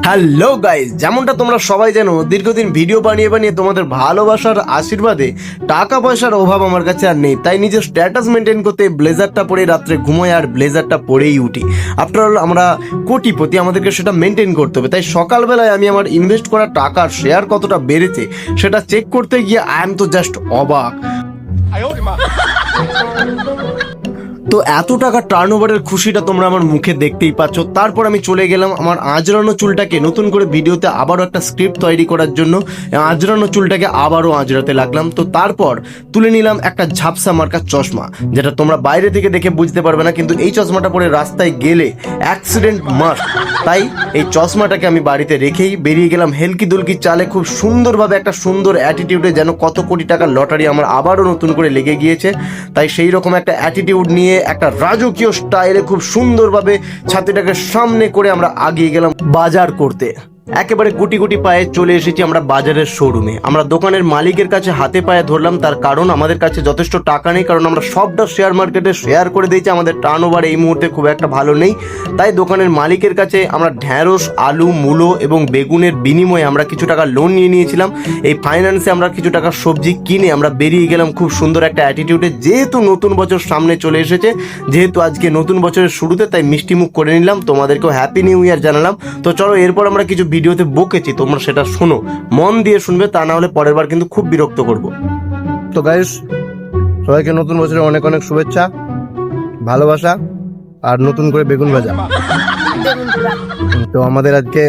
Hello guys, যেমনটা তোমরা সবাই জানো, দীর্ঘদিন ভিডিও বানিয়ে বানিয়ে তোমাদের ভালোবাসার আশীর্বাদে টাকা পয়সার অভাব আমার কাছে আর নেই। তাই নিজের স্ট্যাটাস মেনটেন করতে ব্লেজারটা পরে রাত্রে ঘুমোই আর ব্লেজারটা পরেই উঠি। আফটার অল আমরা কোটিপতি, আমাদেরকে সেটা মেনটেন করতে হবে। তাই সকালবেলায় আমি আমার ইনভেস্ট করা টাকার শেয়ার কতটা বেড়েছে সেটা চেক করতে গিয়ে আই এম তো জাস্ট অবাক। তো এত টাকা টার্নওভারের খুশিটা তোমরা আমার মুখে দেখতেই পাচ্ছ। তারপর আমি চলে গেলাম আমার আঁচড়ানো চুলটাকে নতুন করে ভিডিওতে আবারও একটা স্ক্রিপ্ট তৈরি করার জন্য। আঁচড়ানো চুলটাকে আবারও আঁচড়াতে লাগলাম। তো তারপর তুলে নিলাম একটা ঝাপসা মার্কা চশমা, যেটা তোমরা বাইরে থেকে দেখে বুঝতে পারবে না, কিন্তু এই চশমাটা পরে রাস্তায় গেলে অ্যাক্সিডেন্ট মাস্ট। তাই এই চশমাটাকে আমি বাড়িতে রেখেই বেরিয়ে গেলাম হেলকি দুলকি চালে, খুব সুন্দরভাবে একটা সুন্দর অ্যাটিটিউডে, যেন কত কোটি টাকার লটারি আমার আবারও নতুন করে লেগে গিয়েছে। তাই সেই রকম একটা অ্যাটিটিউড নিয়ে একটা রাজকীয় স্টাইলে খুব সুন্দরভাবে ছাতিটাকে সামনে করে আমরা আগিয়ে গেলাম বাজার করতে। একেবারে গুটি গুটি পায়ে চলে এসেছি আমরা বাজারের শোরুমে। আমরা দোকানের মালিকের কাছে হাতে পায়ে ধরলাম, তার কারণ আমাদের কাছে যথেষ্ট টাকা নেই, কারণ আমরা সবটা শেয়ার মার্কেটে শেয়ার করে দিয়েছি। আমাদের টার্নওভার এই মুহূর্তে খুব একটা ভালো নেই। তাই দোকানের মালিকের কাছে আমরা ঢ্যাঁড়স, আলু, মূলো এবং বেগুনের বিনিময়ে আমরা কিছু টাকা লোন নিয়ে নিয়েছিলাম। এই ফাইন্যান্সে আমরা কিছু টাকা সবজি কিনে আমরা বেরিয়ে গেলাম খুব সুন্দর একটা অ্যাটিটিউডে। যেহেতু নতুন বছর সামনে চলে এসেছে, যেহেতু আজকে নতুন বছরের শুরুতে, তাই মিষ্টি মুখ করে নিলাম, তোমাদেরকেও হ্যাপি নিউ ইয়ার জানালাম। তো চলো, এরপর আমরা কিছু ভিডিওতে বকেছি, তোমরা সেটা শোনো, মন দিয়ে শুনবে, তা না হলে পরের বার কিন্তু খুব বিরক্ত করব। তো গাইস, সবাইকে নতুন বছরে অনেক অনেক শুভেচ্ছা, ভালোবাসা আর নতুন করে বেগুন ভাজা। তো আমাদের আজকে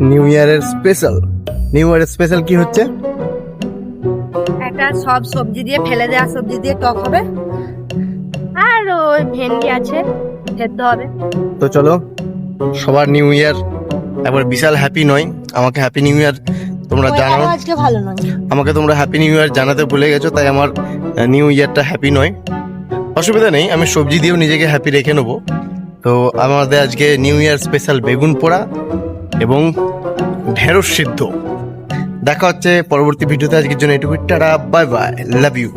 নিউ ইয়ারের স্পেশাল কি হচ্ছে? একটা সব সবজি দিয়ে ফেলে দেওয়া সবজি দিয়ে টক হবে, আর ওই ভেন্ডি আছে সেদ্ধ হবে। তো চলো, সবার নিউ ইয়ার একবার বিশাল হ্যাপি নয়। আমাকে হ্যাপি নিউ ইয়ার তোমরা জানাও, আজকে ভালো নয়। আমাকে তোমরা হ্যাপি নিউ ইয়ার জানাতে ভুলে গেছো, তাই আমার নিউ ইয়ারটা হ্যাপি নয়। অসুবিধা নেই, আমি সবজি দিয়েও নিজেকে হ্যাপি রেখে নেবো। তো আমাদের আজকে নিউ ইয়ার স্পেশাল বেগুন পোড়া এবং ঢেঁড়স সিদ্ধ। দেখা হচ্ছে পরবর্তী ভিডিওতে। আজকের জন্য এটুকু, tata, bye bye, love you.